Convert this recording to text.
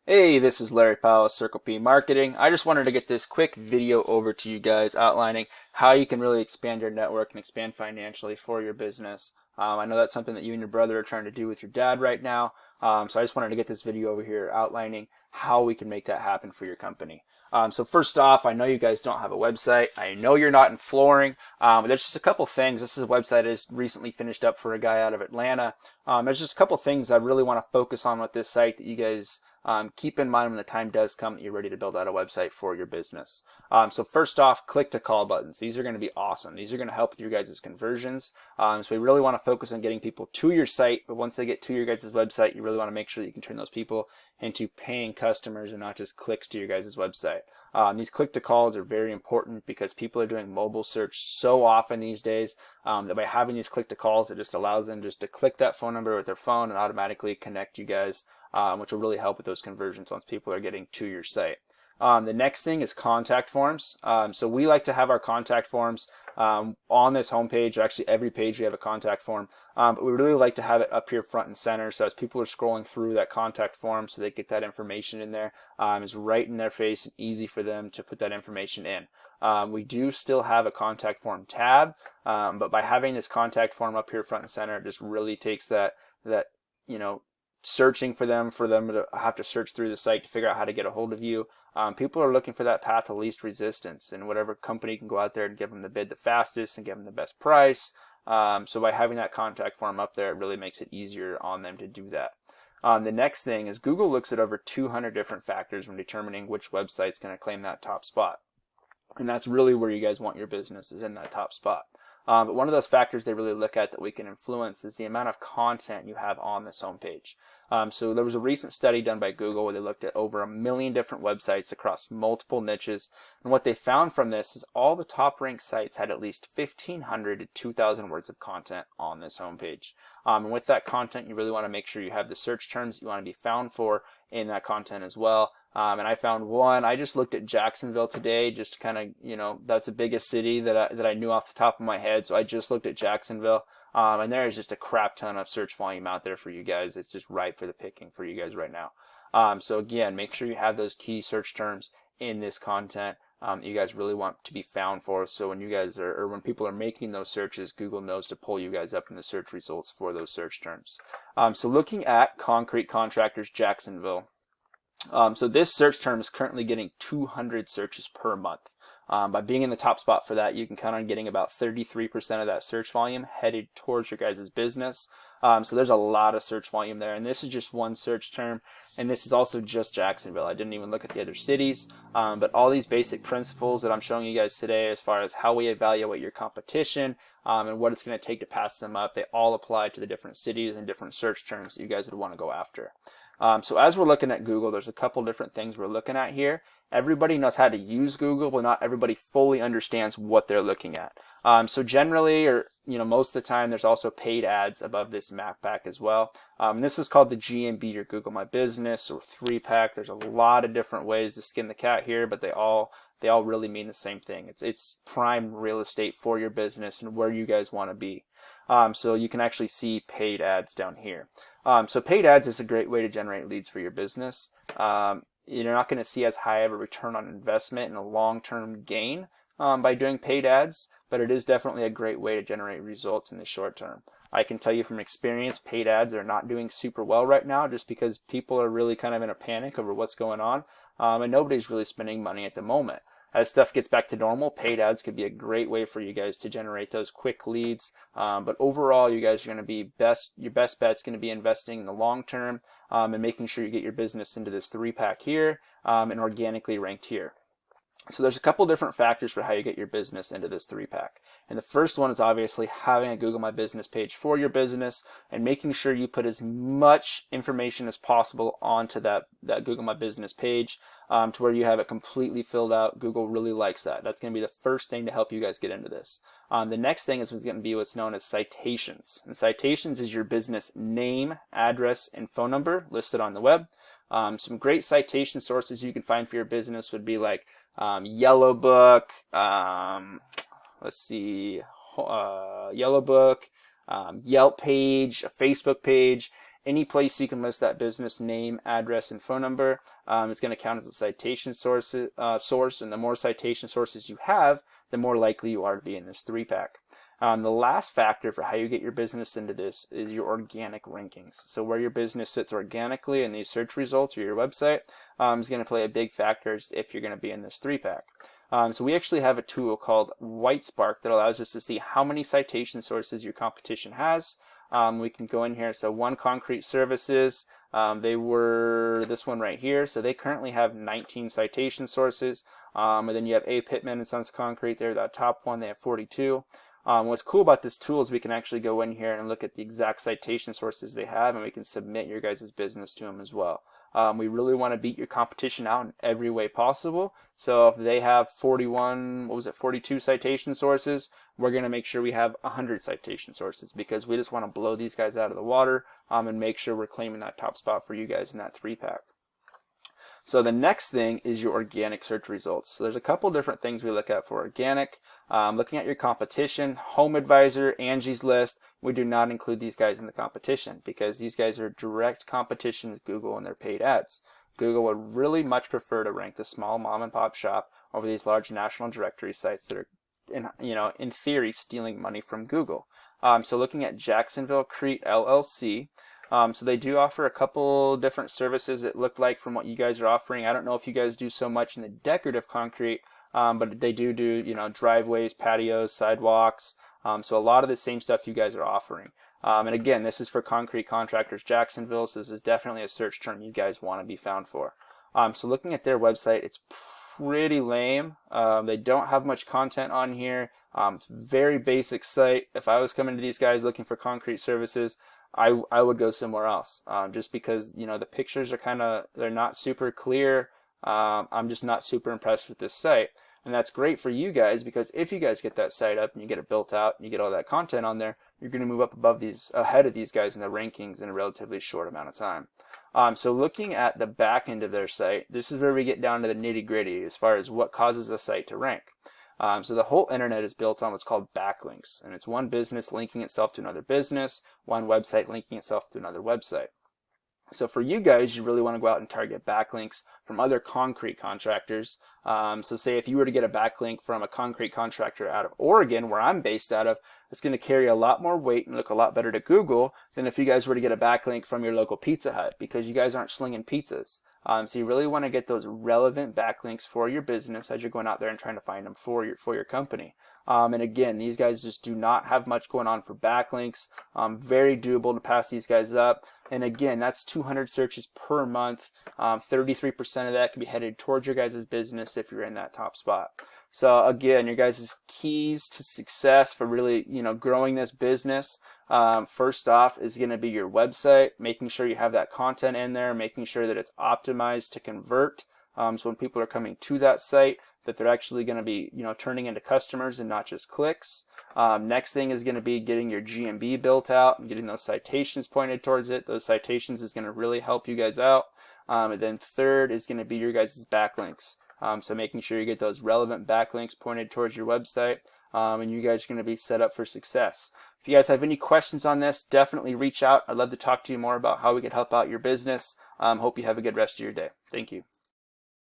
Hey, this is Larry Powell, Circle P Marketing. I just wanted to get this quick video over to you guys outlining how you can really expand your network and expand financially for your business. I know that's something that you and your brother are trying to do with your dad right now. So I just wanted to get this video over here outlining how we can make that happen for your company. So first off, I know you guys don't have a website. I know you're not in flooring. But there's just a couple things. This is a website I just recently finished up for a guy out of Atlanta. There's just a couple things I really want to focus on with this site that you guys keep in mind when the time does come that you're ready to build out a website for your business. So first off, click to call buttons. These are going to be awesome. These are going to help with your guys' conversions. So we really want to focus on getting people to your site, but once they get to your guys' website, you really want to make sure that you can turn those people into paying customers and not just clicks to your guys' website. These click to calls are very important because people are doing mobile search so often these days that by having these click to calls, it just allows them just to click that phone number with their phone and automatically connect you guys, which will really help with those conversions once people are getting to your site. The next thing is contact forms. So we like to have our contact forms on this homepage. Actually, every page we have a contact form, but we really like to have it up here front and center. So as people are scrolling through that contact form, so they get that information in there, it's right in their face and easy for them to put that information in. We do still have a contact form tab, but by having this contact form up here front and center, it just really takes that searching for them to have to search through the site to figure out how to get a hold of you. People are looking for that path of least resistance, and whatever company can go out there and give them the bid the fastest and give them the best price. So by having that contact form up there, it really makes it easier on them to do that. The next thing is Google looks at over 200 different factors when determining which website's going to claim that top spot. And that's really where you guys want your business, is in that top spot. But one of those factors they really look at that we can influence is the amount of content you have on this homepage. So there was a recent study done by Google where they looked at over 1 million different websites across multiple niches. And what they found from this is all the top ranked sites had at least 1,500 to 2,000 words of content on this homepage. And with that content, you really want to make sure you have the search terms you want to be found for in that content as well. And I found one. I just looked at Jacksonville today, just to kind of, that's the biggest city that I knew off the top of my head. So I just looked at Jacksonville, and there is just a crap ton of search volume out there for you guys. It's just ripe for the picking for you guys right now. So again, make sure you have those key search terms in this content you guys really want to be found for. So when you guys or when people are making those searches, Google knows to pull you guys up in the search results for those search terms. So looking at concrete contractors Jacksonville. So this search term is currently getting 200 searches per month. By being in the top spot for that, you can count on getting about 33% of that search volume headed towards your guys' business. So there's a lot of search volume there, and this is just one search term, and this is also just Jacksonville. I didn't even look at the other cities, but all these basic principles that I'm showing you guys today as far as how we evaluate your competition and what it's going to take to pass them up, they all apply to the different cities and different search terms that you guys would want to go after. So as we're looking at Google, there's a couple different things we're looking at here. Everybody knows how to use Google, but not everybody fully understands what they're looking at. So generally, or most of the time, there's also paid ads above this map pack as well. This is called the GMB or Google My Business or 3-pack. There's a lot of different ways to skin the cat here, but they all really mean the same thing. It's prime real estate for your business and where you guys want to be. So you can actually see paid ads down here. So paid ads is a great way to generate leads for your business. You're not going to see as high of a return on investment and a long-term gain by doing paid ads, but it is definitely a great way to generate results in the short term. I can tell you from experience, paid ads are not doing super well right now just because people are really kind of in a panic over what's going on, and nobody's really spending money at the moment. As stuff gets back to normal, paid ads could be a great way for you guys to generate those quick leads. But overall, you guys are going to be your best bet's going to be investing in the long term and making sure you get your business into this 3-pack here and organically ranked here. So there's a couple different factors for how you get your business into this 3-pack. And the first one is obviously having a Google My Business page for your business and making sure you put as much information as possible onto that Google My Business page to where you have it completely filled out. Google really likes that. That's going to be the first thing to help you guys get into this. The next thing is going to be what's known as citations. And citations is your business name, address, and phone number listed on the web. Some great citation sources you can find for your business would be like Yellow Book, Yellow Book, Yelp page, a Facebook page, Any place you can list that business name, address, and phone number is going to count as a citation source, and the more citation sources you have, the more likely you are to be in this 3-pack. The last factor for how you get your business into this is your organic rankings. So where your business sits organically in these search results or your website is going to play a big factor if you're going to be in this 3-pack. So we actually have a tool called WhiteSpark that allows us to see how many citation sources your competition has. We can go in here. So One Concrete Services, they were this one right here. So they currently have 19 citation sources. And then you have A. Pittman and Sons Concrete. They're that top one. They have 42. What's cool about this tool is we can actually go in here and look at the exact citation sources they have, and we can submit your guys' business to them as well. We really want to beat your competition out in every way possible. So if they have 42 citation sources, we're going to make sure we have 100 citation sources, because we just want to blow these guys out of the water and make sure we're claiming that top spot for you guys in that 3-pack. So the next thing is your organic search results. So there's a couple different things we look at for organic. Looking at your competition, Home Advisor, Angie's List, we do not include these guys in the competition because these guys are direct competition with Google and their paid ads. Google would really much prefer to rank the small mom and pop shop over these large national directory sites that are, in theory, stealing money from Google. So looking at Jacksonville Crete LLC, so they do offer a couple different services, it looked like, from what you guys are offering. I don't know if you guys do so much in the decorative concrete, but they do driveways, patios, sidewalks. So a lot of the same stuff you guys are offering. And again, this is for Concrete Contractors Jacksonville, so this is definitely a search term you guys want to be found for. So looking at their website, it's pretty lame. They don't have much content on here. It's a very basic site. If I was coming to these guys looking for concrete services, I would go somewhere else, just because the pictures are they're not super clear. I'm just not super impressed with this site, and that's great for you guys, because if you guys get that site up and you get it built out and you get all that content on there, you're going to move up ahead of these guys in the rankings in a relatively short amount of time. So looking at the back end of their site, this is where we get down to the nitty gritty as far as what causes a site to rank. So the whole internet is built on what's called backlinks, and it's one business linking itself to another business, one website linking itself to another website. So for you guys, you really want to go out and target backlinks from other concrete contractors. So say if you were to get a backlink from a concrete contractor out of Oregon, where I'm based out of, it's going to carry a lot more weight and look a lot better to Google than if you guys were to get a backlink from your local Pizza Hut, because you guys aren't slinging pizzas. So you really want to get those relevant backlinks for your business as you're going out there and trying to find them for your company. And again, these guys just do not have much going on for backlinks. Very doable to pass these guys up. And again, that's 200 searches per month. 33% of that can be headed towards your guys' business if you're in that top spot. So again, your guys' keys to success for really, growing this business, first off is going to be your website, making sure you have that content in there, making sure that it's optimized to convert. So when people are coming to that site, that they're actually going to be, turning into customers and not just clicks. Next thing is going to be getting your GMB built out and getting those citations pointed towards it. Those citations is going to really help you guys out. And then third is going to be your guys' backlinks. So making sure you get those relevant backlinks pointed towards your website, and you guys are going to be set up for success. If you guys have any questions on this, definitely reach out. I'd love to talk to you more about how we could help out your business. Hope you have a good rest of your day. Thank you.